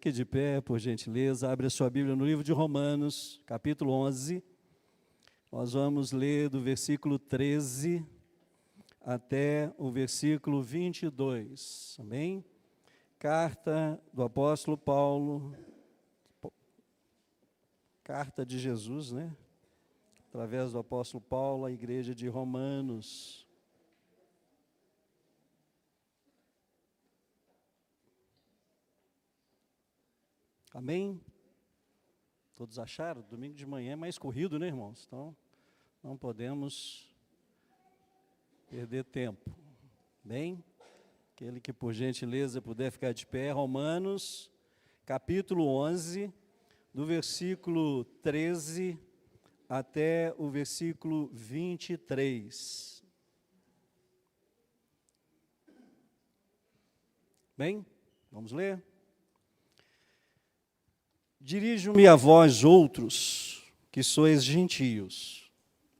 Fique de pé, por gentileza, abre a sua Bíblia no livro de Romanos, capítulo 11. Nós vamos ler do versículo 13 até o versículo 22, amém? Carta do apóstolo Paulo, carta de Jesus, né? Através do apóstolo Paulo, à igreja de Romanos. Amém? Todos acharam? Domingo de manhã é mais corrido, né, irmãos? Então, não podemos perder tempo. Bem? Aquele que, por gentileza, puder ficar de pé, Romanos, capítulo 11, do versículo 13 até o versículo 23. Bem? Vamos ler? Dirijo-me a vós outros, que sois gentios.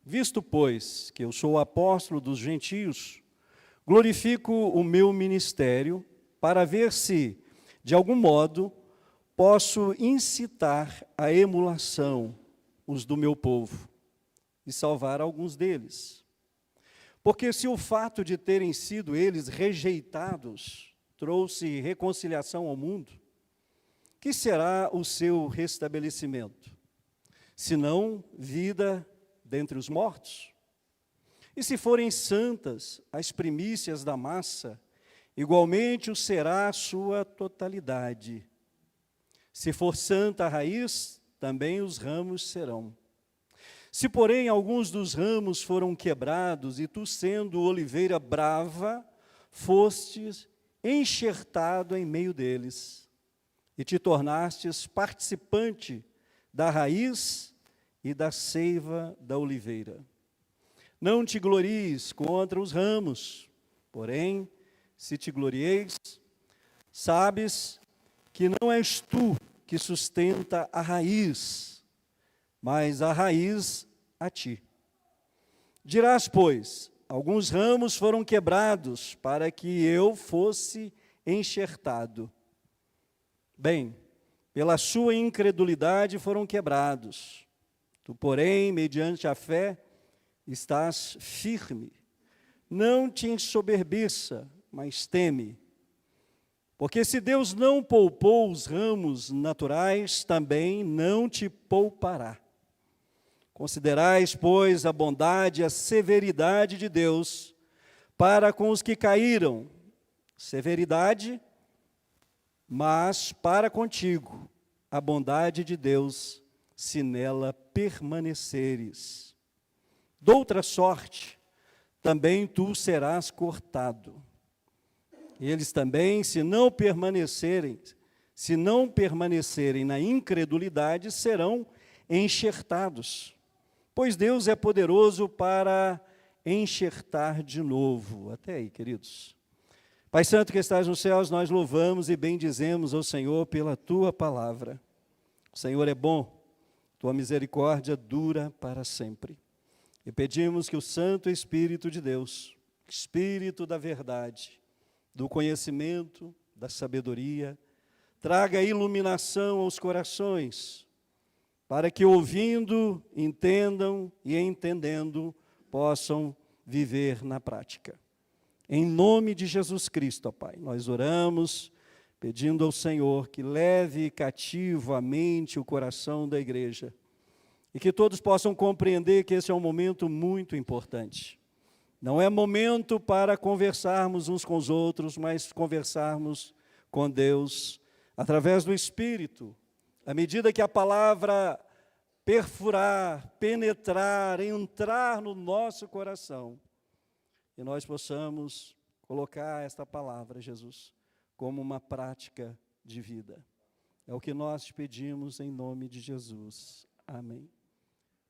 Visto, pois, que eu sou o apóstolo dos gentios, glorifico o meu ministério para ver se, de algum modo, posso incitar à emulação os do meu povo e salvar alguns deles. Porque se o fato de terem sido eles rejeitados trouxe reconciliação ao mundo, que será o seu restabelecimento, senão vida dentre os mortos? E se forem santas as primícias da massa, igualmente o será a sua totalidade. Se for santa a raiz, também os ramos serão. Se, porém, alguns dos ramos foram quebrados, e tu, sendo oliveira brava, fostes enxertado em meio deles, e te tornastes participante da raiz e da seiva da oliveira. Não te glories contra os ramos, porém, se te glorieis, sabes que não és tu que sustenta a raiz, mas a raiz a ti. Dirás, pois, alguns ramos foram quebrados para que eu fosse enxertado. Bem, pela sua incredulidade foram quebrados. Tu, porém, mediante a fé, estás firme. Não te ensoberbeça, mas teme. Porque se Deus não poupou os ramos naturais, também não te poupará. Considerais, pois, a bondade e a severidade de Deus para com os que caíram. Severidade, mas para contigo a bondade de Deus, se nela permaneceres. Doutra sorte, também tu serás cortado. Eles também, se não permanecerem na incredulidade, serão enxertados. Pois Deus é poderoso para enxertar de novo. Até aí, queridos. Pai Santo que estás nos céus, nós louvamos e bendizemos ao Senhor pela Tua palavra. O Senhor é bom, Tua misericórdia dura para sempre. E pedimos que o Santo Espírito de Deus, Espírito da verdade, do conhecimento, da sabedoria, traga iluminação aos corações, para que ouvindo, entendam e entendendo, possam viver na prática. Em nome de Jesus Cristo, ó Pai, nós oramos, pedindo ao Senhor que leve cativo a mente, o coração da igreja, e que todos possam compreender que esse é um momento muito importante. Não é momento para conversarmos uns com os outros, mas conversarmos com Deus, através do Espírito, à medida que a palavra perfurar, penetrar, entrar no nosso coração, e nós possamos colocar esta palavra, Jesus, como uma prática de vida. É o que nós te pedimos em nome de Jesus. Amém.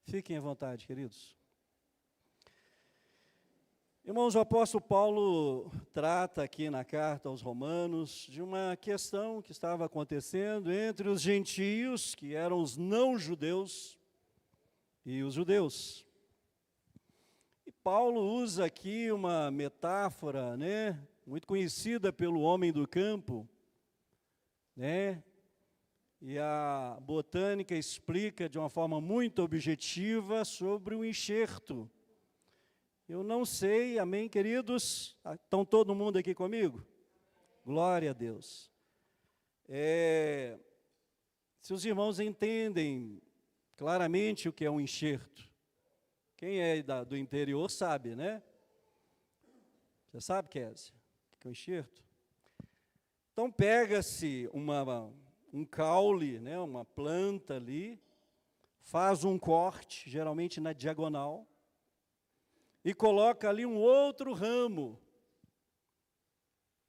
Fiquem à vontade, queridos. Irmãos, o apóstolo Paulo trata aqui na carta aos Romanos de uma questão que estava acontecendo entre os gentios, que eram os não-judeus, e os judeus. E Paulo usa aqui uma metáfora, né, muito conhecida pelo homem do campo, né, E a botânica explica de uma forma muito objetiva sobre o enxerto. Eu não sei, amém, queridos? Estão todo mundo aqui comigo? Glória a Deus. Se os irmãos entendem claramente o que é um enxerto, quem é do interior sabe, né? Você sabe, Kézia, o que é um enxerto? Então pega-se um caule, né, uma planta ali, faz um corte, geralmente na diagonal, e coloca ali um outro ramo.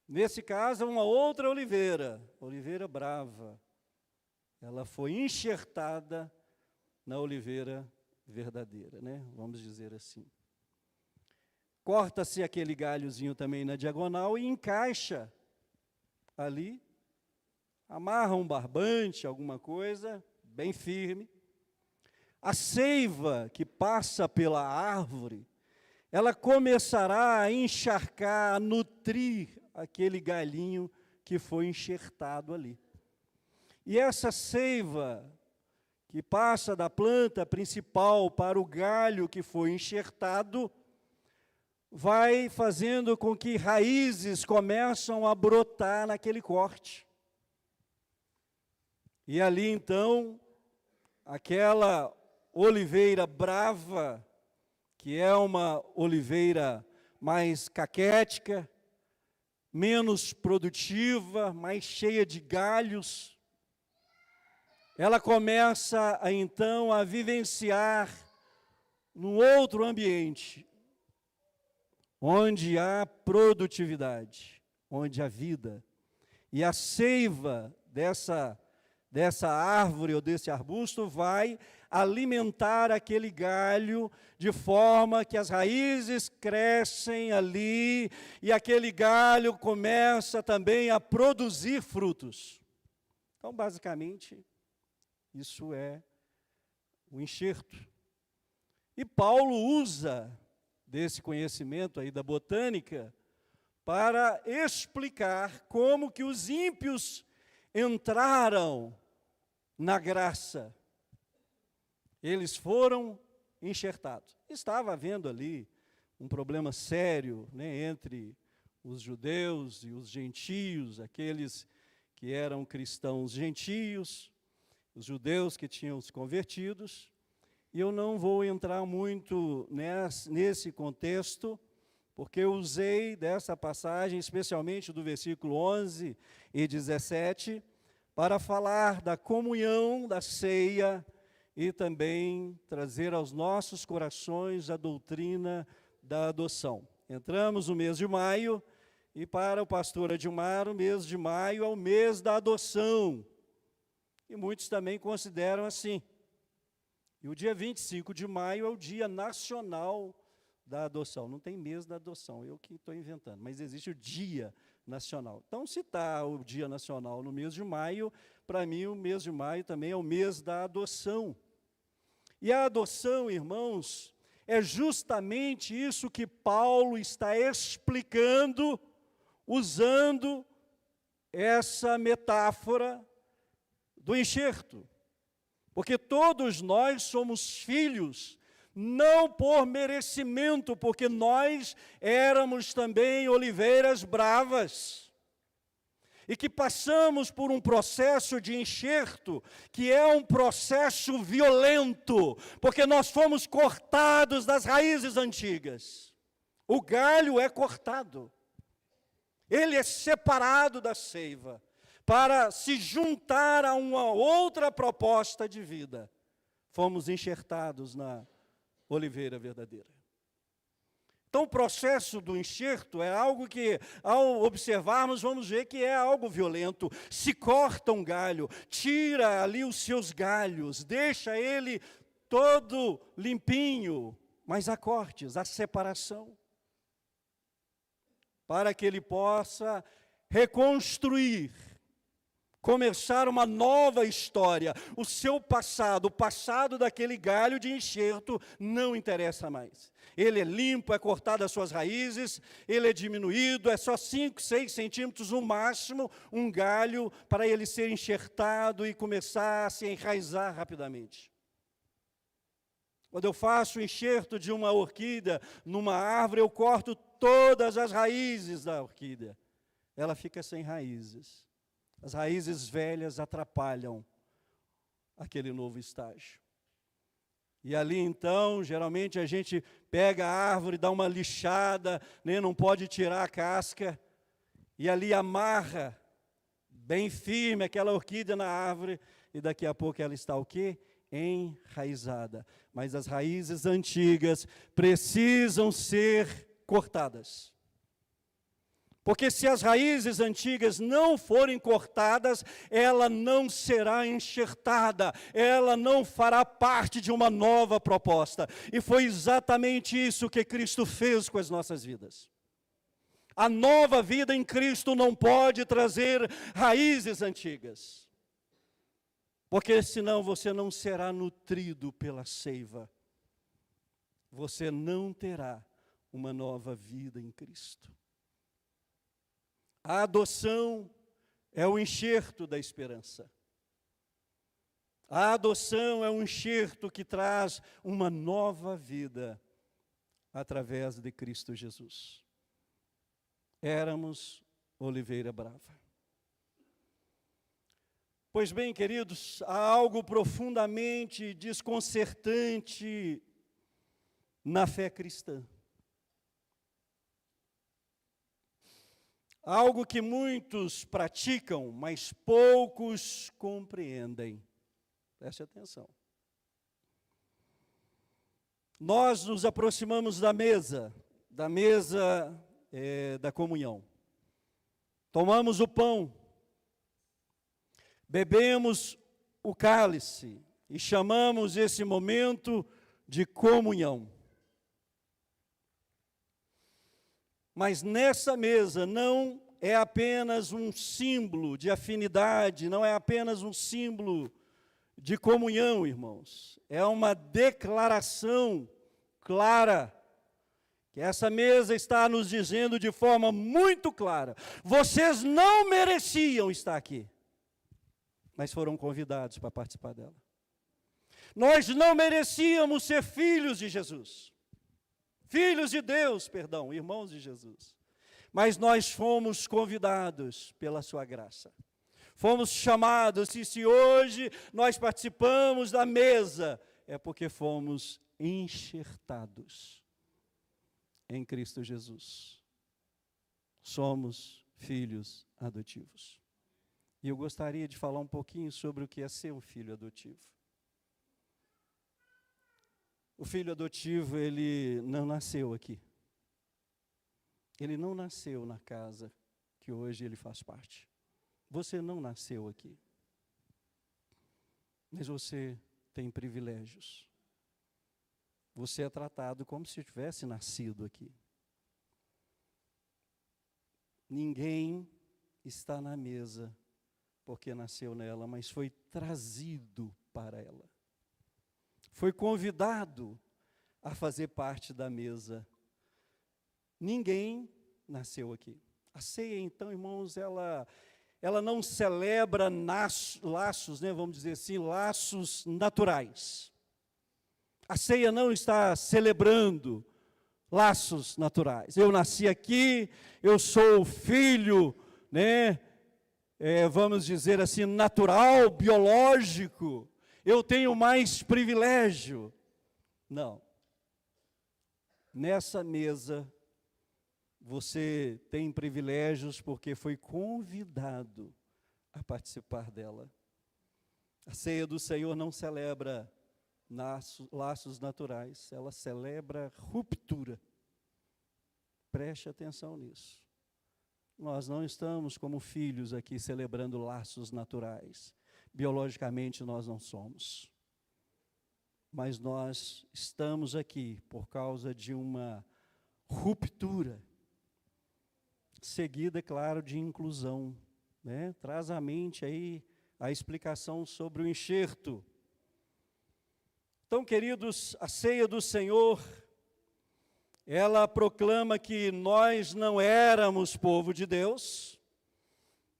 Nesse caso, uma outra oliveira brava. Ela foi enxertada na oliveira verdadeira, né? Vamos dizer assim. Corta-se aquele galhozinho também na diagonal e encaixa ali, amarra um barbante, alguma coisa, bem firme. A seiva que passa pela árvore, ela começará a encharcar, a nutrir aquele galhinho que foi enxertado ali. E essa seiva que passa da planta principal para o galho que foi enxertado, vai fazendo com que raízes começam a brotar naquele corte. E ali então, aquela oliveira brava, que é uma oliveira mais caquética, menos produtiva, mais cheia de galhos, ela começa então a vivenciar num outro ambiente, onde há produtividade, onde há vida. E a seiva dessa árvore ou desse arbusto vai alimentar aquele galho de forma que as raízes crescem ali e aquele galho começa também a produzir frutos. Então, basicamente, isso é o enxerto. E Paulo usa desse conhecimento aí da botânica para explicar como que os ímpios entraram na graça. Eles foram enxertados. Estava havendo ali um problema sério, né, entre os judeus e os gentios, aqueles que eram cristãos gentios, os judeus que tinham se convertidos. E eu não vou entrar muito nesse contexto, porque eu usei dessa passagem, especialmente do versículo 11 e 17, para falar da comunhão, da ceia, e também trazer aos nossos corações a doutrina da adoção. Entramos no mês de maio, e para o pastor Adilmar, o mês de maio é o mês da adoção. E muitos também consideram assim. E o dia 25 de maio é o dia nacional da adoção. Não tem mês da adoção, eu que estou inventando, mas existe o dia nacional. Então, se está o dia nacional no mês de maio, para mim o mês de maio também é o mês da adoção. E a adoção, irmãos, é justamente isso que Paulo está explicando, usando essa metáfora do enxerto. Porque todos nós somos filhos, não por merecimento, porque nós éramos também oliveiras bravas. E que passamos por um processo de enxerto, que é um processo violento, porque nós fomos cortados das raízes antigas. O galho é cortado, ele é separado da seiva, para se juntar a uma outra proposta de vida. Fomos enxertados na oliveira verdadeira. Então, o processo do enxerto é algo que, ao observarmos, vamos ver que é algo violento. Se corta um galho, tira ali os seus galhos, deixa ele todo limpinho, mas há cortes, há separação, para que ele possa reconstruir começar uma nova história. O seu passado, o passado daquele galho de enxerto, não interessa mais. Ele é limpo, é cortado as suas raízes, ele é diminuído, é só 5, 6 centímetros no máximo, um galho para ele ser enxertado e começar a se enraizar rapidamente. Quando eu faço o enxerto de uma orquídea numa árvore, eu corto todas as raízes da orquídea. Ela fica sem raízes. As raízes velhas atrapalham aquele novo estágio. E ali então, geralmente a gente pega a árvore, dá uma lixada, né, não pode tirar a casca, e ali amarra bem firme aquela orquídea na árvore, e daqui a pouco ela está o quê? Enraizada. Mas as raízes antigas precisam ser cortadas. Porque se as raízes antigas não forem cortadas, ela não será enxertada, ela não fará parte de uma nova proposta. E foi exatamente isso que Cristo fez com as nossas vidas. A nova vida em Cristo não pode trazer raízes antigas. Porque senão você não será nutrido pela seiva. Você não terá uma nova vida em Cristo. A adoção é o enxerto da esperança. A adoção é um enxerto que traz uma nova vida através de Cristo Jesus. Éramos oliveira brava. Pois bem, queridos, há algo profundamente desconcertante na fé cristã. Algo que muitos praticam, mas poucos compreendem. Preste atenção. Nós nos aproximamos da mesa da comunhão. Tomamos o pão, bebemos o cálice e chamamos esse momento de comunhão. Mas nessa mesa não é apenas um símbolo de afinidade, não é apenas um símbolo de comunhão, irmãos. É uma declaração clara, que essa mesa está nos dizendo de forma muito clara: vocês não mereciam estar aqui, mas foram convidados para participar dela. Nós não merecíamos ser filhos de Jesus. Filhos de Deus, perdão, irmãos de Jesus. Mas nós fomos convidados pela sua graça. Fomos chamados, e se hoje nós participamos da mesa, é porque fomos enxertados em Cristo Jesus. Somos filhos adotivos. E eu gostaria de falar um pouquinho sobre o que é ser um filho adotivo. O filho adotivo, ele não nasceu aqui. Ele não nasceu na casa que hoje ele faz parte. Você não nasceu aqui. Mas você tem privilégios. Você é tratado como se tivesse nascido aqui. Ninguém está na mesa porque nasceu nela, mas foi trazido para ela. Foi convidado a fazer parte da mesa. Ninguém nasceu aqui. A ceia, então, irmãos, ela não celebra laços, né, vamos dizer assim, laços naturais. A ceia não está celebrando laços naturais. Eu nasci aqui, eu sou filho, né, vamos dizer assim, natural, biológico. Eu tenho mais privilégio. Não. Nessa mesa, você tem privilégios porque foi convidado a participar dela. A ceia do Senhor não celebra laços naturais, ela celebra ruptura. Preste atenção nisso. Nós não estamos como filhos aqui celebrando laços naturais. Biologicamente nós não somos. Mas nós estamos aqui por causa de uma ruptura, seguida, é claro, de inclusão. né? Traz à mente aí a explicação sobre o enxerto. Então, queridos, a ceia do Senhor, ela proclama que nós não éramos povo de Deus,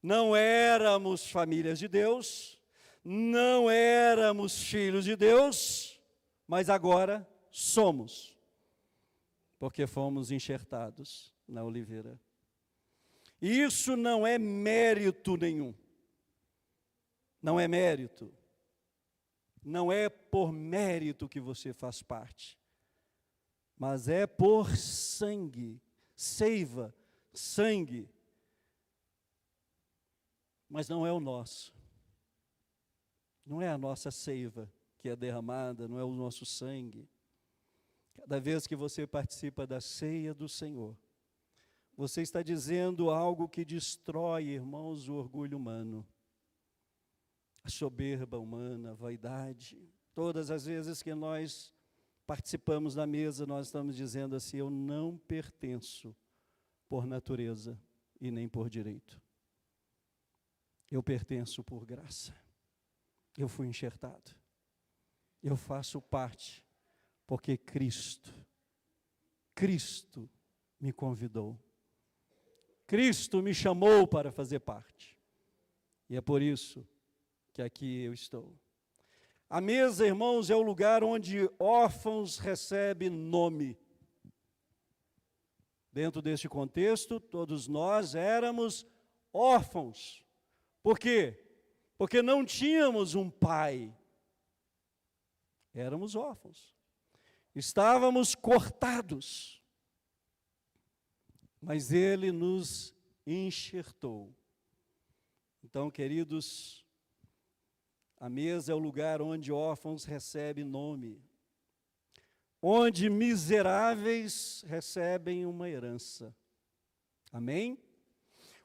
não éramos famílias de Deus, não éramos filhos de Deus, mas agora somos, porque fomos enxertados na oliveira. E isso não é mérito nenhum. Não é mérito. Não é por mérito que você faz parte, mas é por sangue, seiva, sangue. Mas não é o nosso. Não é a nossa seiva que é derramada, não é o nosso sangue. Cada vez que você participa da ceia do Senhor, você está dizendo algo que destrói, irmãos, o orgulho humano, a soberba humana, a vaidade. Todas as vezes que nós participamos da mesa, nós estamos dizendo assim: eu não pertenço por natureza e nem por direito. Eu pertenço por graça. Eu fui enxertado. Eu faço parte porque Cristo me convidou. Cristo me chamou para fazer parte. E é por isso que aqui eu estou. A mesa, irmãos, é o lugar onde órfãos recebem nome. Dentro deste contexto, todos nós éramos órfãos. Por quê? Porque não tínhamos um pai. Éramos órfãos. Estávamos cortados. Mas Ele nos enxertou. Então, queridos, a mesa é o lugar onde órfãos recebem nome, onde miseráveis recebem uma herança. Amém?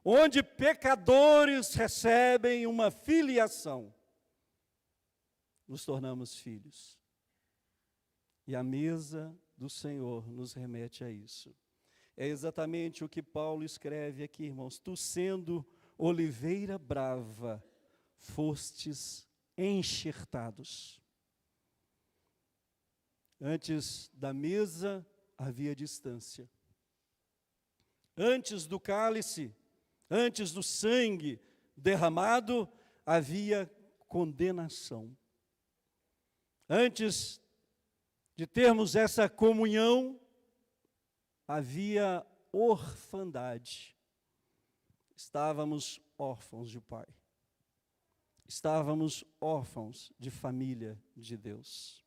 Onde pecadores recebem uma filiação. Nos tornamos filhos. E a mesa do Senhor nos remete a isso. É exatamente o que Paulo escreve aqui, irmãos. Tu, sendo oliveira brava, fostes enxertados. Antes da mesa havia distância. Antes do cálice, antes do sangue derramado, havia condenação. Antes de termos essa comunhão, havia orfandade. Estávamos órfãos de pai. Estávamos órfãos de família de Deus.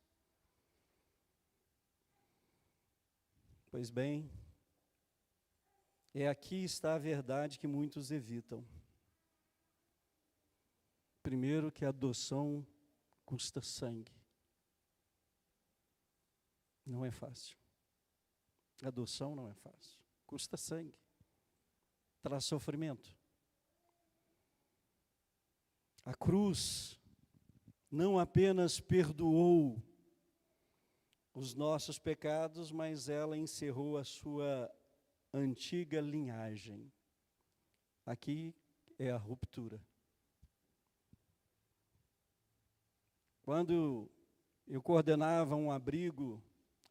Pois bem, aqui está a verdade que muitos evitam. Primeiro, que a adoção custa sangue. Não é fácil. A adoção não é fácil. Custa sangue. Traz sofrimento. A cruz não apenas perdoou os nossos pecados, mas ela encerrou a sua antiga linhagem. Aqui é a ruptura. Quando eu coordenava um abrigo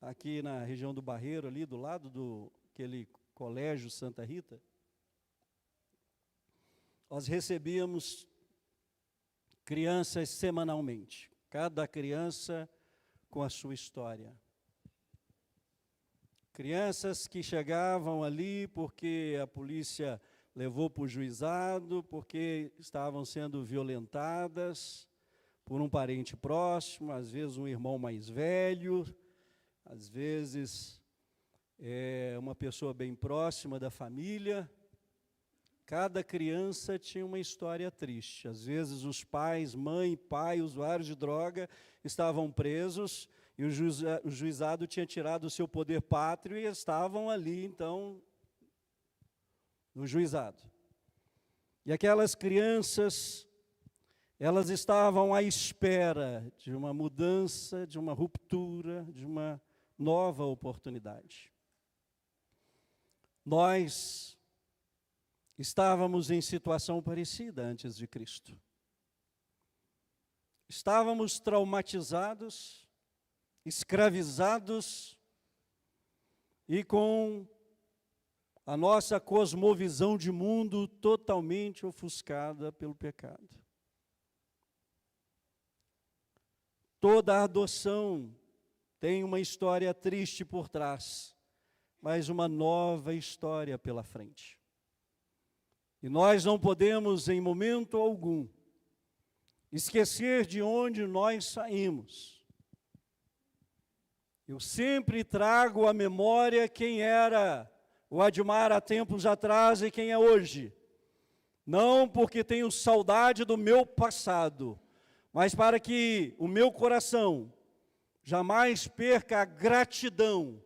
aqui na região do Barreiro, ali do lado do aquele colégio Santa Rita, nós recebíamos crianças semanalmente, cada criança com a sua história. Crianças que chegavam ali porque a polícia levou para o juizado, porque estavam sendo violentadas por um parente próximo, às vezes um irmão mais velho, às vezes uma pessoa bem próxima da família. Cada criança tinha uma história triste. Às vezes os pais, mãe, pai, usuários de droga, estavam presos e o juizado tinha tirado o seu poder pátrio e estavam ali, então, no juizado. E aquelas crianças, elas estavam à espera de uma mudança, de uma ruptura, de uma nova oportunidade. Nós Estávamos em situação parecida antes de Cristo. Estávamos traumatizados, escravizados e com a nossa cosmovisão de mundo totalmente ofuscada pelo pecado. Toda a adoção tem uma história triste por trás, mas uma nova história pela frente. E nós não podemos, em momento algum, esquecer de onde nós saímos. Eu sempre trago à memória quem era o Admar há tempos atrás e quem é hoje. Não porque tenho saudade do meu passado, mas para que o meu coração jamais perca a gratidão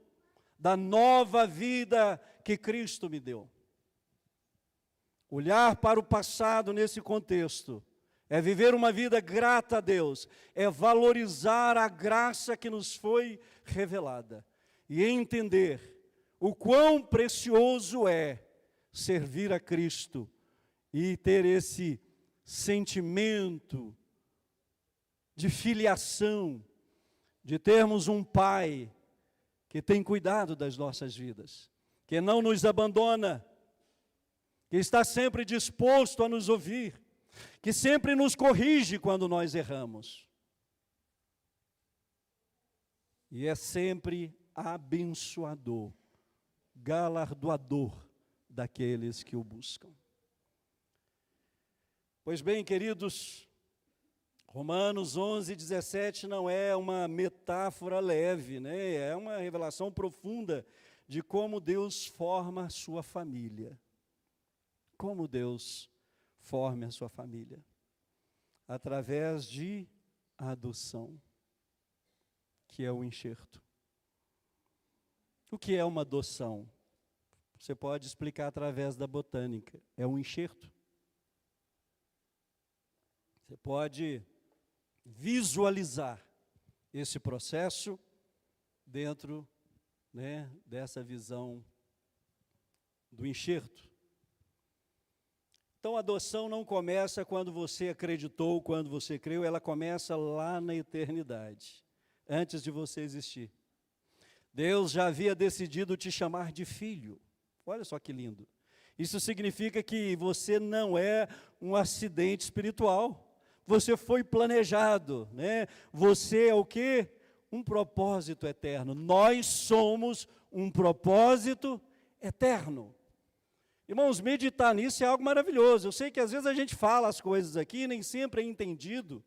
da nova vida que Cristo me deu. Olhar para o passado nesse contexto é viver uma vida grata a Deus, é valorizar a graça que nos foi revelada e entender o quão precioso é servir a Cristo e ter esse sentimento de filiação, de termos um Pai que tem cuidado das nossas vidas, que não nos abandona, que está sempre disposto a nos ouvir, que sempre nos corrige quando nós erramos. E é sempre abençoador, galardoador daqueles que o buscam. Pois bem, queridos, Romanos 11:17 não é uma metáfora leve, né? É uma revelação profunda de como Deus forma a sua família. Como Deus forma a sua família? Através de adoção, que é o enxerto. O que é uma adoção? Você pode explicar através da botânica. É um enxerto. Você pode visualizar esse processo dentro, né, dessa visão do enxerto. Então, a adoção não começa quando você acreditou, quando você creu, ela começa lá na eternidade, antes de você existir. Deus já havia decidido te chamar de filho. Olha só que lindo. Isso significa que você não é um acidente espiritual. Você foi planejado, né? Você é o quê? Um propósito eterno. Nós somos um propósito eterno. Irmãos, meditar nisso é algo maravilhoso. Eu sei que às vezes a gente fala as coisas aqui e nem sempre é entendido.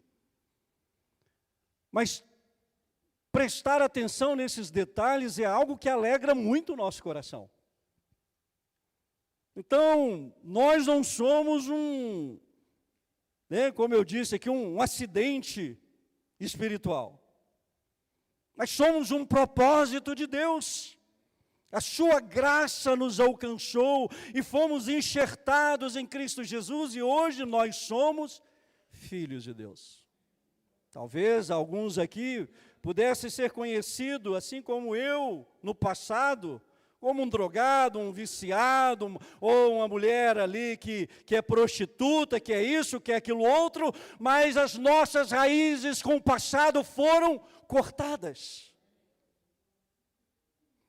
Mas prestar atenção nesses detalhes é algo que alegra muito o nosso coração. Então, nós não somos como eu disse aqui, um acidente espiritual. Mas somos um propósito de Deus. A sua graça nos alcançou e fomos enxertados em Cristo Jesus e hoje nós somos filhos de Deus. Talvez alguns aqui pudessem ser conhecidos, assim como eu, no passado, como um drogado, um viciado, ou uma mulher ali que é prostituta, que é isso, que é aquilo outro, mas as nossas raízes com o passado foram cortadas.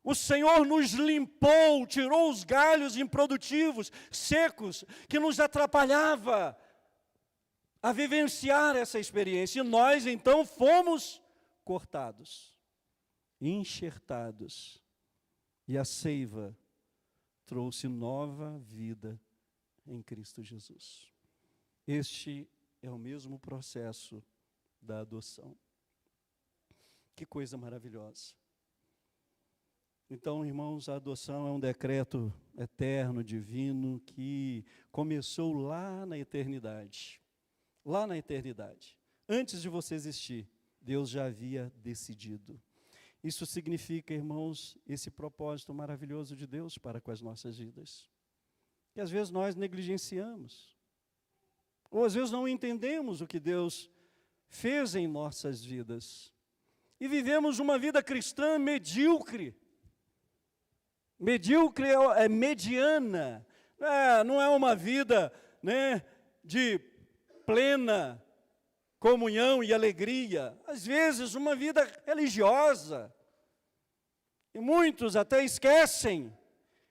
O Senhor nos limpou, tirou os galhos improdutivos, secos, que nos atrapalhava a vivenciar essa experiência. E nós, então, fomos cortados, enxertados. E a seiva trouxe nova vida em Cristo Jesus. Este é o mesmo processo da adoção. Que coisa maravilhosa. Então, irmãos, a adoção é um decreto eterno, divino, que começou lá na eternidade. Lá na eternidade. Antes de você existir, Deus já havia decidido. Isso significa, irmãos, esse propósito maravilhoso de Deus para com as nossas vidas. Que às vezes nós negligenciamos. Ou às vezes não entendemos o que Deus fez em nossas vidas. E vivemos uma vida cristã medíocre. Medíocre é mediana, Não é uma vida, né, de plena comunhão e alegria. Às vezes, uma vida religiosa. E muitos até esquecem,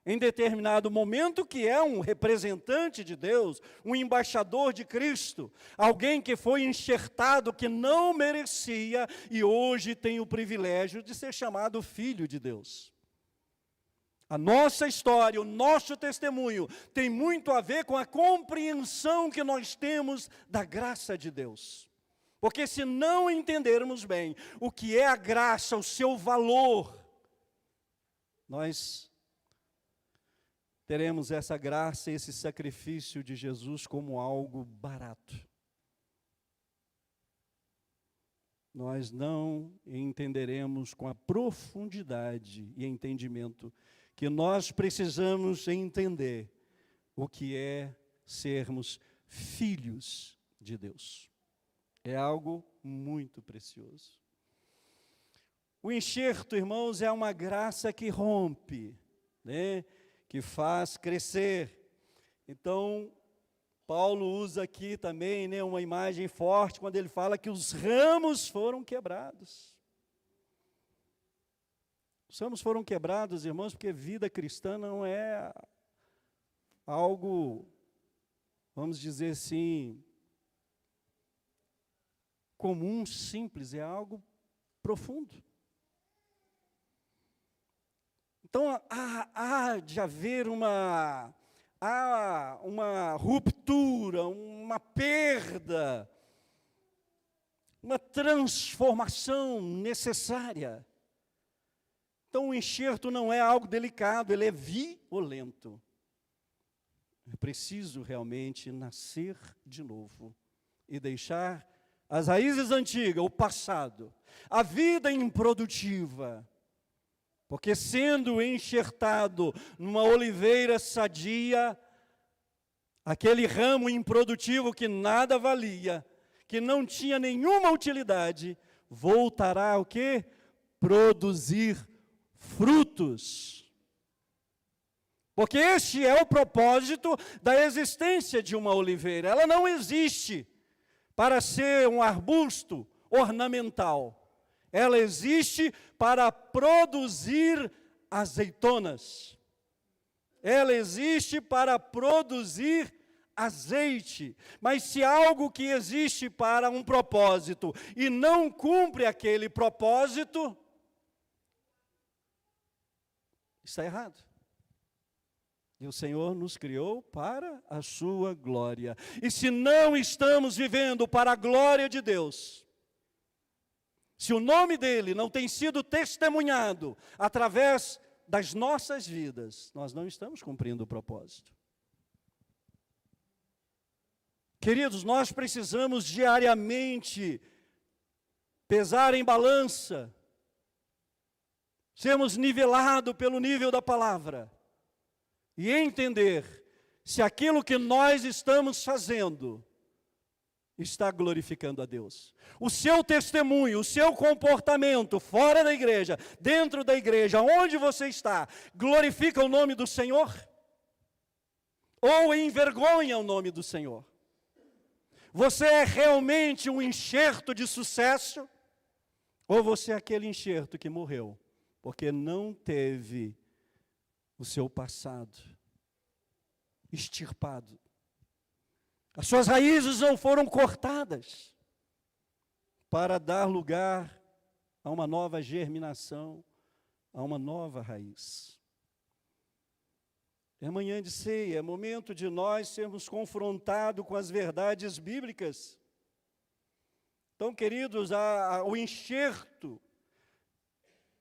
em determinado momento, que é um representante de Deus, um embaixador de Cristo, alguém que foi enxertado, que não merecia, e hoje tem o privilégio de ser chamado filho de Deus. A nossa história, o nosso testemunho, tem muito a ver com a compreensão que nós temos da graça de Deus. Porque se não entendermos bem o que é a graça, o seu valor, nós teremos essa graça, esse sacrifício de Jesus como algo barato. Nós não entenderemos com a profundidade e entendimento que nós precisamos entender o que é sermos filhos de Deus. É algo muito precioso. O enxerto, irmãos, é uma graça que rompe, né? Que faz crescer. Então, Paulo usa aqui também, né, uma imagem forte quando ele fala que os ramos foram quebrados. Os ramos foram quebrados, irmãos, porque vida cristã não é algo, vamos dizer assim, comum, simples, é algo profundo. Então, há de haver uma ruptura, uma perda, uma transformação necessária. Então, o enxerto não é algo delicado, ele é violento. É preciso realmente nascer de novo e deixar as raízes antigas, o passado, a vida improdutiva. Porque sendo enxertado numa oliveira sadia, aquele ramo improdutivo que nada valia, que não tinha nenhuma utilidade, voltará o quê? Produzir frutos. Porque este é o propósito da existência de uma oliveira. Ela não existe para ser um arbusto ornamental. Ela existe para produzir azeitonas. Ela existe para produzir azeite. Mas se algo que existe para um propósito e não cumpre aquele propósito, está errado. E o Senhor nos criou para a sua glória. E se não estamos vivendo para a glória de Deus, se o nome dele não tem sido testemunhado através das nossas vidas, nós não estamos cumprindo o propósito. Queridos, nós precisamos diariamente pesar em balança, sermos nivelados pelo nível da palavra e entender se aquilo que nós estamos fazendo está glorificando a Deus. O seu testemunho, o seu comportamento fora da igreja, dentro da igreja, onde você está, glorifica o nome do Senhor? Ou envergonha o nome do Senhor? Você é realmente um enxerto de sucesso? Ou você é aquele enxerto que morreu, porque não teve o seu passado extirpado? As suas raízes não foram cortadas para dar lugar a uma nova germinação, a uma nova raiz. É manhã de ceia, é momento de nós sermos confrontados com as verdades bíblicas. Então, queridos, o enxerto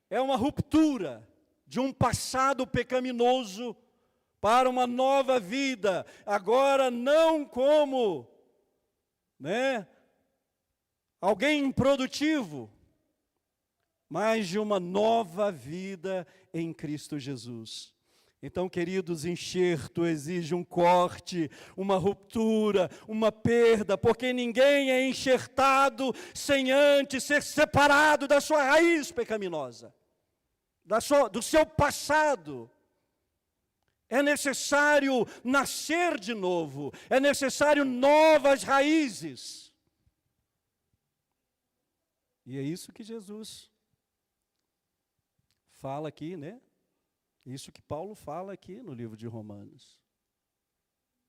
é uma ruptura de um passado pecaminoso para uma nova vida, agora não como, alguém improdutivo, mas de uma nova vida em Cristo Jesus. Então, queridos, enxerto exige um corte, uma ruptura, uma perda, porque ninguém é enxertado sem antes ser separado da sua raiz pecaminosa, do seu passado. É necessário nascer de novo, é necessário novas raízes. E é isso que Jesus fala aqui, né? Isso que Paulo fala aqui no livro de Romanos.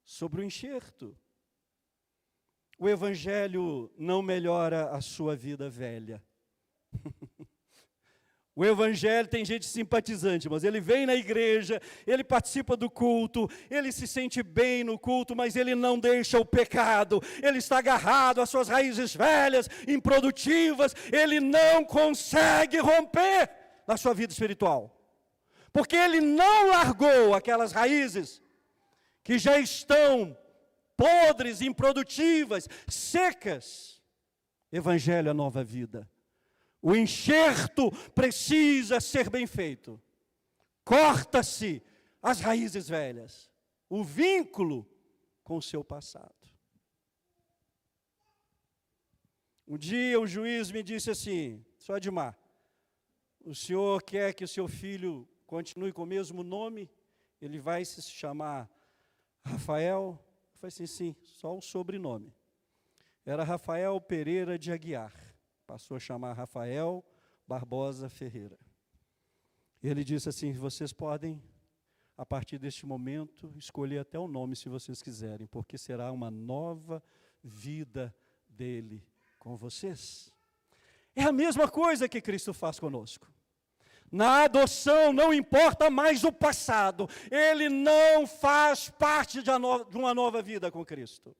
Sobre o enxerto. O Evangelho não melhora a sua vida velha. O Evangelho tem gente simpatizante, mas ele vem na igreja, ele participa do culto, ele se sente bem no culto, mas ele não deixa o pecado, ele está agarrado às suas raízes velhas, improdutivas, ele não consegue romper na sua vida espiritual, porque ele não largou aquelas raízes que já estão podres, improdutivas, secas. Evangelho é nova vida. O enxerto precisa ser bem feito. Corta-se as raízes velhas, o vínculo com o seu passado. Um dia o juiz me disse assim: Sr. Admar, o senhor quer que o seu filho continue com o mesmo nome? Ele vai se chamar Rafael? Eu falei assim, sim, só o sobrenome. Era Rafael Pereira de Aguiar. Passou a chamar Rafael Barbosa Ferreira. Ele disse assim: vocês podem, a partir deste momento, escolher até o nome se vocês quiserem, porque será uma nova vida dele com vocês. É a mesma coisa que Cristo faz conosco. Na adoção não importa mais o passado, ele não faz parte de uma nova vida com Cristo.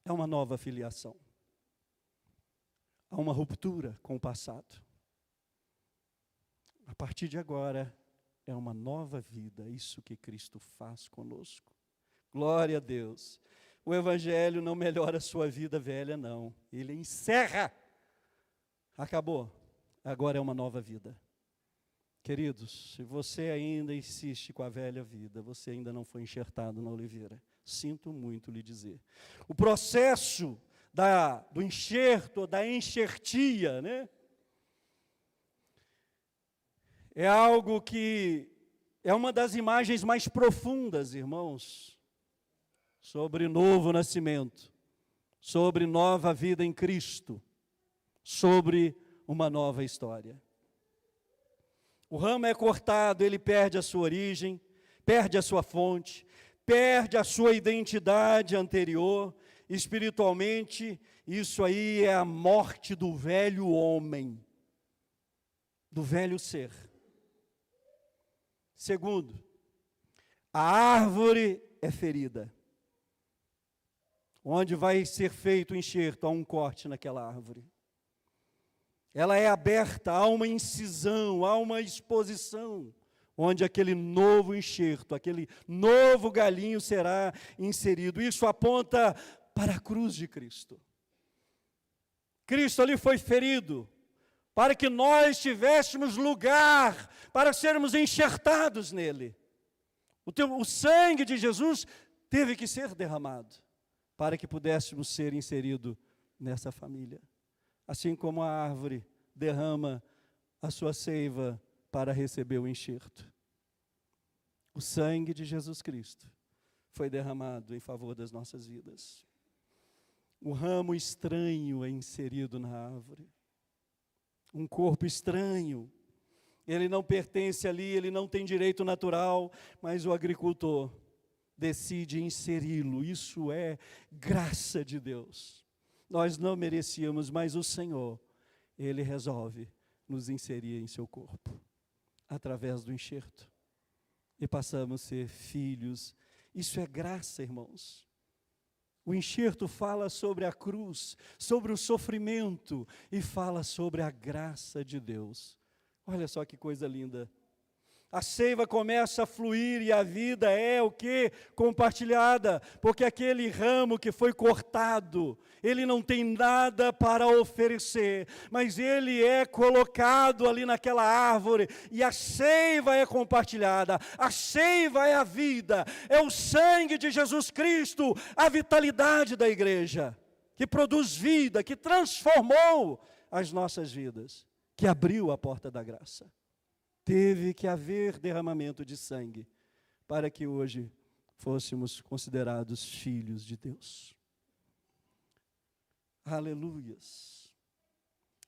É uma nova filiação. Há uma ruptura com o passado. A partir de agora, é uma nova vida, isso que Cristo faz conosco. Glória a Deus. O Evangelho não melhora a sua vida velha, não. Ele encerra. Acabou. Agora é uma nova vida. Queridos, se você ainda insiste com a velha vida, você ainda não foi enxertado na oliveira. Sinto muito lhe dizer. O processo do enxerto, da enxertia, né? É algo que é uma das imagens mais profundas, irmãos, sobre novo nascimento, sobre nova vida em Cristo, sobre uma nova história. O ramo é cortado, ele perde a sua origem, perde a sua fonte, perde a sua identidade anterior. Espiritualmente, isso aí é a morte do velho homem, do velho ser. Segundo, a árvore é ferida. Onde vai ser feito o enxerto, há um corte naquela árvore. Ela é aberta, há uma incisão, há uma exposição, onde aquele novo enxerto, aquele novo galinho será inserido. Isso aponta para a cruz de Cristo. Cristo ali foi ferido, para que nós tivéssemos lugar, para sermos enxertados nele. O sangue de Jesus teve que ser derramado, para que pudéssemos ser inseridos nessa família. Assim como a árvore derrama a sua seiva para receber o enxerto. O sangue de Jesus Cristo foi derramado em favor das nossas vidas. O ramo estranho é inserido na árvore. Um corpo estranho. Ele não pertence ali, ele não tem direito natural, mas o agricultor decide inseri-lo. Isso é graça de Deus. Nós não merecíamos, mas o Senhor, ele resolve nos inserir em seu corpo, através do enxerto. E passamos a ser filhos. Isso é graça, irmãos. O enxerto fala sobre a cruz, sobre o sofrimento, e fala sobre a graça de Deus. Olha só que coisa linda. A seiva começa a fluir e a vida é o quê? Compartilhada, porque aquele ramo que foi cortado, ele não tem nada para oferecer, mas ele é colocado ali naquela árvore e a seiva é compartilhada. A seiva é a vida, é o sangue de Jesus Cristo, a vitalidade da igreja, que produz vida, que transformou as nossas vidas, que abriu a porta da graça. teve que haver derramamento de sangue para que hoje fôssemos considerados filhos de Deus. Aleluias!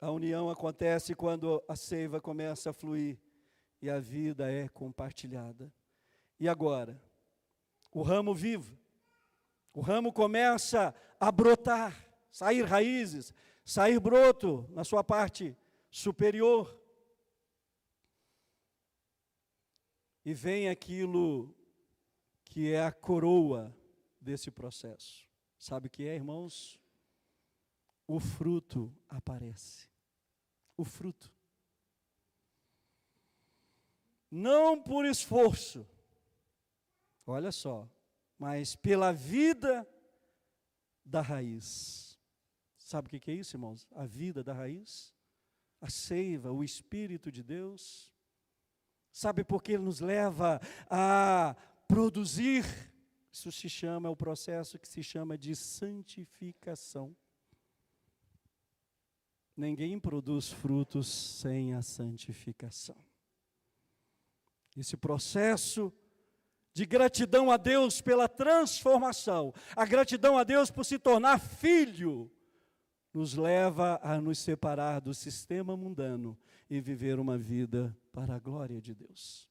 A união acontece quando a seiva começa a fluir e a vida é compartilhada. E agora? O ramo vivo. O ramo começa a brotar, sair raízes, sair broto na sua parte superior. E vem aquilo que é a coroa desse processo. Sabe o que é, irmãos? O fruto aparece. O fruto. Não por esforço, olha só, mas pela vida da raiz. Sabe o que é isso, irmãos? A vida da raiz, a seiva, o Espírito de Deus. Sabe por que ele nos leva a produzir? Isso se chama, é o processo que se chama de santificação. Ninguém produz frutos sem a santificação. Esse processo de gratidão a Deus pela transformação, a gratidão a Deus por se tornar filho, nos leva a nos separar do sistema mundano e viver uma vida para a glória de Deus.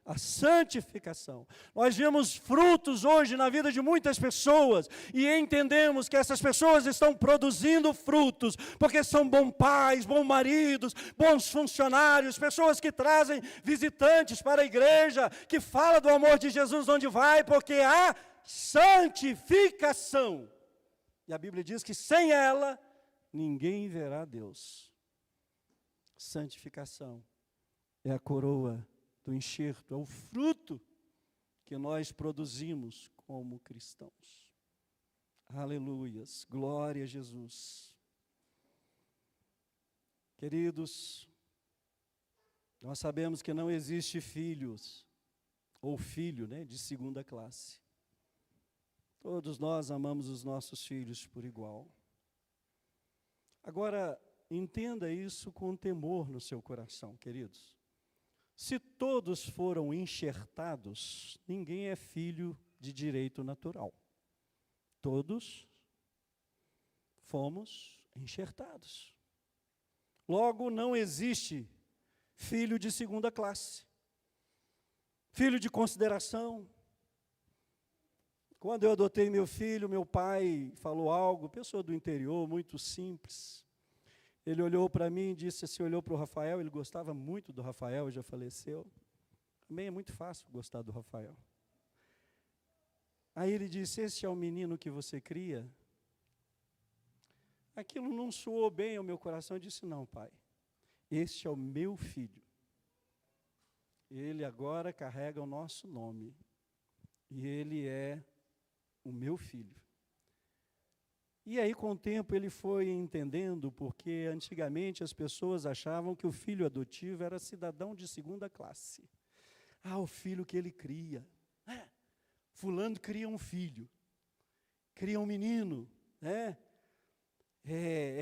A santificação. Nós vemos frutos hoje na vida de muitas pessoas e entendemos que essas pessoas estão produzindo frutos porque são bons pais, bons maridos, bons funcionários, pessoas que trazem visitantes para a igreja, que falam do amor de Jesus onde vai, porque há santificação. E a Bíblia diz que sem ela ninguém verá Deus. Santificação é a coroa do enxerto, é o fruto que nós produzimos como cristãos. Aleluias, glória a Jesus. Queridos, nós sabemos que não existe filhos, ou filho, de segunda classe. Todos nós amamos os nossos filhos por igual. Agora, entenda isso com temor no seu coração, queridos. Se todos foram enxertados, ninguém é filho de direito natural. Todos fomos enxertados. Logo, não existe filho de segunda classe, filho de consideração. Quando eu adotei meu filho, meu pai falou algo, pessoa do interior, muito simples. Ele olhou para mim e disse assim, olhou para o Rafael, ele gostava muito do Rafael, já faleceu. Também é muito fácil gostar do Rafael. Aí ele disse, esse é o menino que você cria? Aquilo não soou bem ao meu coração, eu disse, não, pai, este é o meu filho. Ele agora carrega o nosso nome. E ele é o meu filho. E aí, com o tempo, ele foi entendendo, porque antigamente as pessoas achavam que o filho adotivo era cidadão de segunda classe. Ah, o filho que ele cria. Fulano cria um filho. Cria um menino. É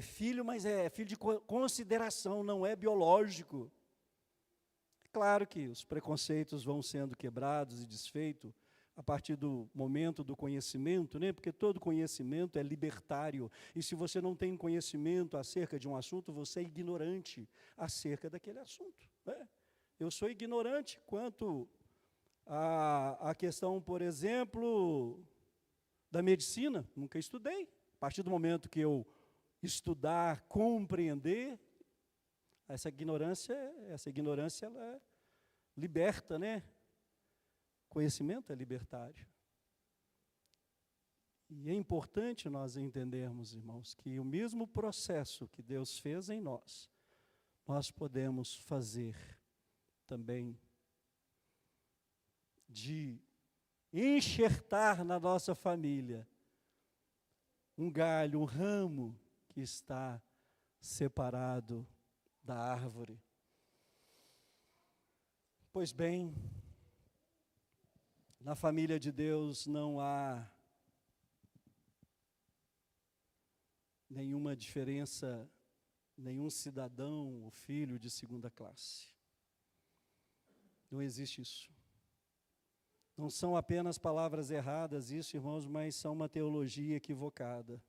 filho, mas é filho de consideração, não é biológico. É claro que os preconceitos vão sendo quebrados e desfeitos a partir do momento do conhecimento, porque todo conhecimento é libertário. E se você não tem conhecimento acerca de um assunto, você é ignorante acerca daquele assunto. Eu sou ignorante quanto à questão, por exemplo, da medicina. Nunca estudei. A partir do momento que eu estudar, compreender, essa ignorância ela é liberta, Conhecimento é libertário. E é importante nós entendermos, irmãos, que o mesmo processo que Deus fez em nós, nós podemos fazer também de enxertar na nossa família um galho, um ramo que está separado da árvore. Pois bem, na família de Deus não há nenhuma diferença, nenhum cidadão ou filho de segunda classe. Não existe isso. Não são apenas palavras erradas isso, irmãos, mas são uma teologia equivocada.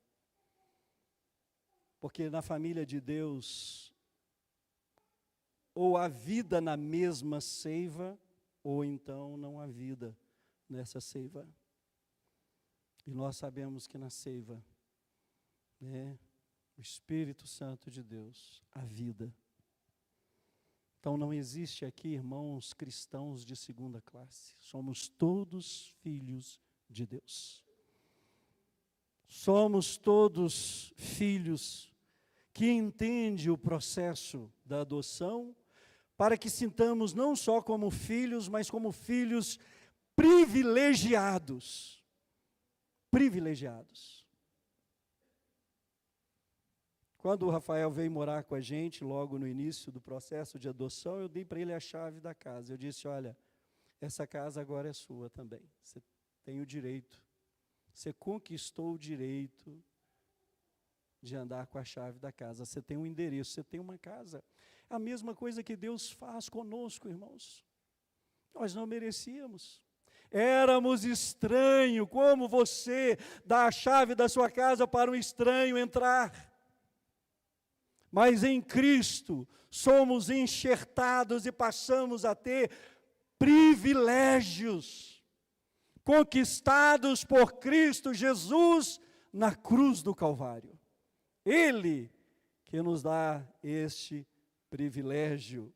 Porque na família de Deus, ou há vida na mesma seiva, ou então não há vida nessa seiva. E nós sabemos que na seiva, o Espírito Santo de Deus, a vida. Então não existe aqui, irmãos, cristãos de segunda classe. Somos todos filhos de Deus. Somos todos filhos que entendem o processo da adoção, para que sintamos não só como filhos, mas como filhos privilegiados. Privilegiados. Quando o Rafael veio morar com a gente, logo no início do processo de adoção, eu dei para ele a chave da casa. Eu disse, olha, essa casa agora é sua também. Você tem o direito, você conquistou o direito de andar com a chave da casa. Você tem um endereço, você tem uma casa. A mesma coisa que Deus faz conosco, irmãos. Nós não merecíamos. Éramos estranhos, como você dá a chave da sua casa para um estranho entrar. Mas em Cristo somos enxertados e passamos a ter privilégios, conquistados por Cristo Jesus na cruz do Calvário. Ele que nos dá este privilégio.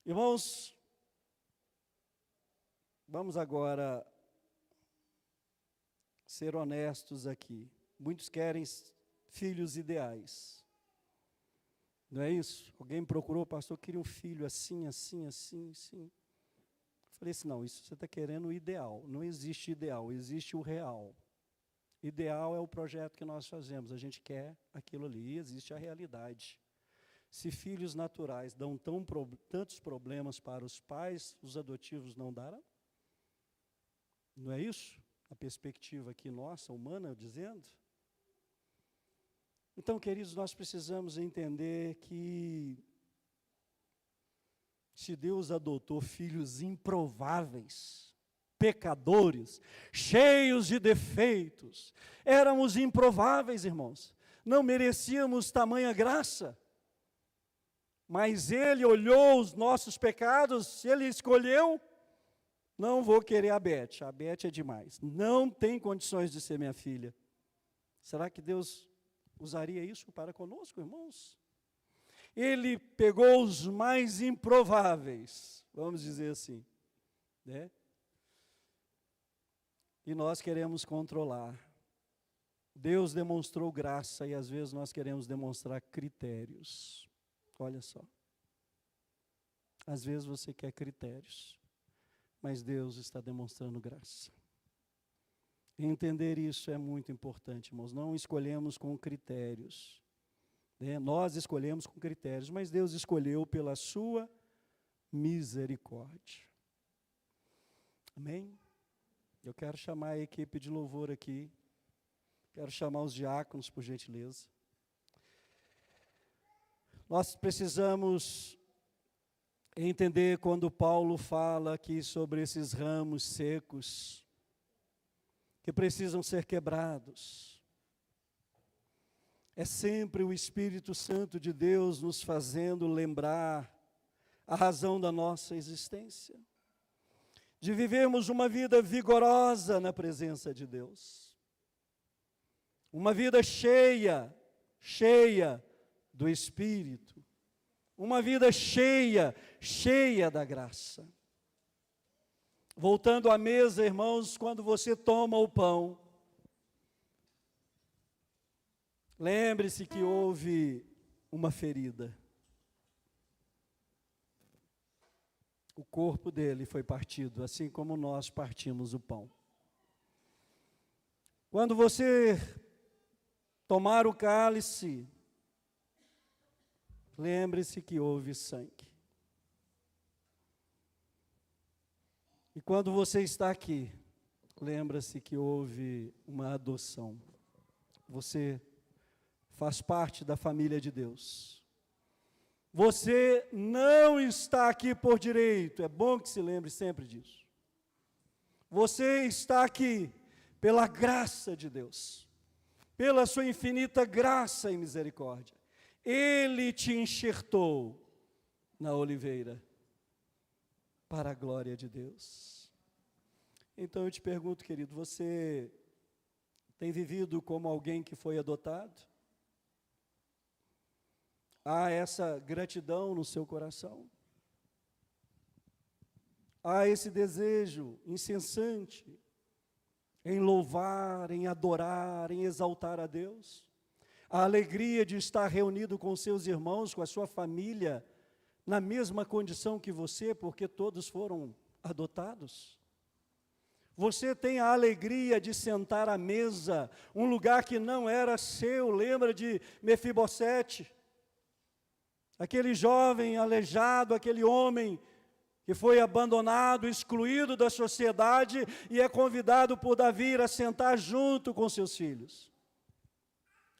Irmãos, vamos agora ser honestos aqui. Muitos querem filhos ideais. Não é isso? Alguém me procurou, pastor, eu queria um filho assim, assim, assim, assim. Eu falei assim, não, isso você está querendo o ideal. Não existe ideal, existe o real. Ideal é o projeto que nós fazemos, a gente quer aquilo ali, existe a realidade. Se filhos naturais dão tantos problemas para os pais, os adotivos não darão? Não é isso? A perspectiva aqui nossa, humana, dizendo. Então, queridos, nós precisamos entender que se Deus adotou filhos improváveis, pecadores, cheios de defeitos, éramos improváveis, irmãos, não merecíamos tamanha graça, mas Ele olhou os nossos pecados, Ele escolheu, não vou querer a Beth é demais, não tem condições de ser minha filha. Será que Deus usaria isso para conosco, irmãos? Ele pegou os mais improváveis, vamos dizer assim, né? E nós queremos controlar. Deus demonstrou graça e às vezes nós queremos demonstrar critérios. Olha só. Às vezes você quer critérios, mas Deus está demonstrando graça. Entender isso é muito importante, irmãos. Não escolhemos com critérios. Nós escolhemos com critérios, mas Deus escolheu pela sua misericórdia. Amém? Eu quero chamar a equipe de louvor aqui. Quero chamar os diáconos, por gentileza. Nós precisamos entender quando Paulo fala aqui sobre esses ramos secos que precisam ser quebrados. É sempre o Espírito Santo de Deus nos fazendo lembrar a razão da nossa existência, de vivermos uma vida vigorosa na presença de Deus, uma vida cheia do Espírito, uma vida cheia da graça. Voltando à mesa, irmãos, quando você toma o pão, lembre-se que houve uma ferida. O corpo dele foi partido, assim como nós partimos o pão. Quando você tomar o cálice, lembre-se que houve sangue. E quando você está aqui, lembra-se que houve uma adoção. Você faz parte da família de Deus. Você não está aqui por direito. É bom que se lembre sempre disso. Você está aqui pela graça de Deus, pela sua infinita graça e misericórdia. Ele te enxertou na oliveira, para a glória de Deus. Então eu te pergunto, querido, você tem vivido como alguém que foi adotado? Há essa gratidão no seu coração? Há esse desejo incessante em louvar, em adorar, em exaltar a Deus? A alegria de estar reunido com seus irmãos, com a sua família, na mesma condição que você, porque todos foram adotados? Você tem a alegria de sentar à mesa, um lugar que não era seu. Lembra de Mefibosete? Aquele jovem aleijado, aquele homem que foi abandonado, excluído da sociedade e é convidado por Davi a sentar junto com seus filhos.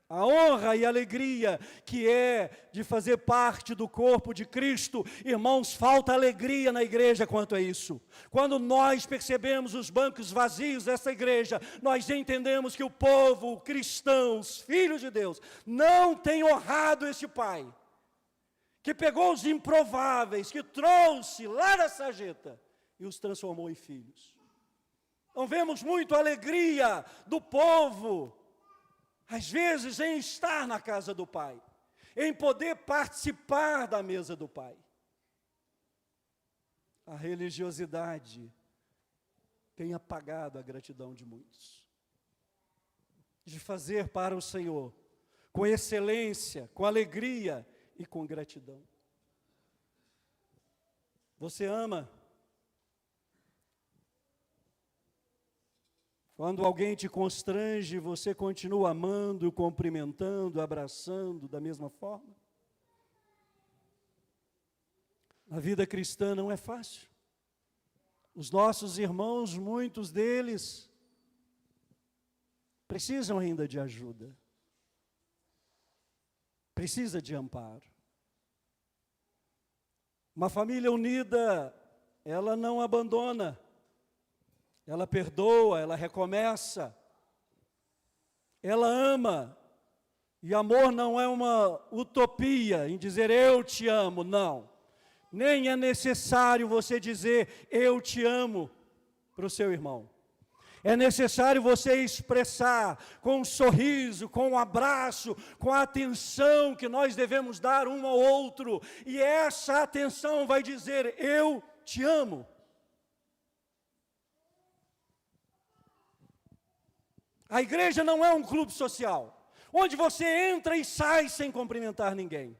A honra e a alegria que é de fazer parte do corpo de Cristo. Irmãos, falta alegria na igreja quanto a isso. Quando nós percebemos os bancos vazios dessa igreja, nós entendemos que o povo cristão, os filhos de Deus, não tem honrado esse Pai, que pegou os improváveis, que trouxe lá da sarjeta e os transformou em filhos. Não vemos muito alegria do povo, às vezes, em estar na casa do Pai, em poder participar da mesa do Pai. A religiosidade tem apagado a gratidão de muitos. De fazer para o Senhor, com excelência, com alegria e com gratidão. Você ama? Quando alguém te constrange, você continua amando, cumprimentando, abraçando da mesma forma? A vida cristã não é fácil. Os nossos irmãos, muitos deles, precisam ainda de ajuda. Precisa de amparo. Uma família unida, ela não abandona. Ela perdoa, ela recomeça, ela ama, e amor não é uma utopia em dizer eu te amo, não. Nem é necessário você dizer eu te amo para o seu irmão. É necessário você expressar com um sorriso, com um abraço, com a atenção que nós devemos dar um ao outro, e essa atenção vai dizer eu te amo. A igreja não é um clube social, onde você entra e sai sem cumprimentar ninguém.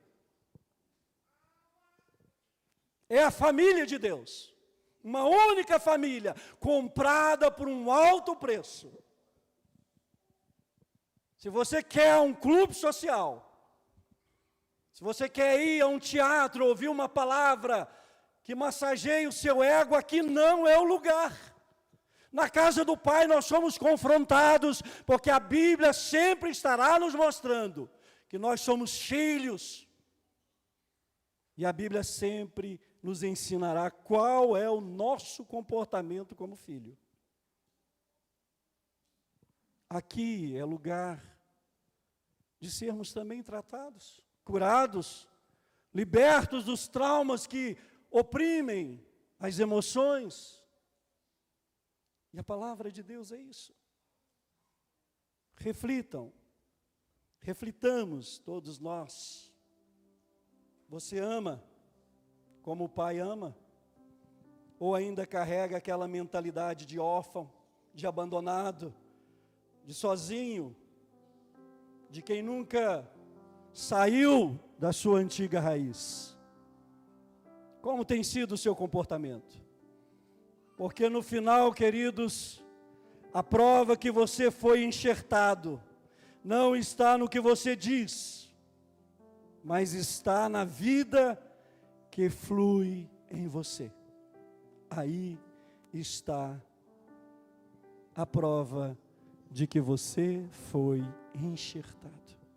É a família de Deus, uma única família, comprada por um alto preço. Se você quer um clube social, se você quer ir a um teatro, ouvir uma palavra que massageie o seu ego, aqui não é o lugar. Na casa do Pai nós somos confrontados, porque a Bíblia sempre estará nos mostrando que nós somos filhos. E a Bíblia sempre nos ensinará qual é o nosso comportamento como filho. Aqui é lugar de sermos também tratados, curados, libertos dos traumas que oprimem as emoções. E a palavra de Deus é isso. Reflitam, reflitamos todos nós. Você ama como o Pai ama? Ou ainda carrega aquela mentalidade de órfão, de abandonado, de sozinho, de quem nunca saiu da sua antiga raiz? Como tem sido o seu comportamento? Porque no final, queridos, a prova que você foi enxertado não está no que você diz, mas está na vida que flui em você. Aí está a prova de que você foi enxertado.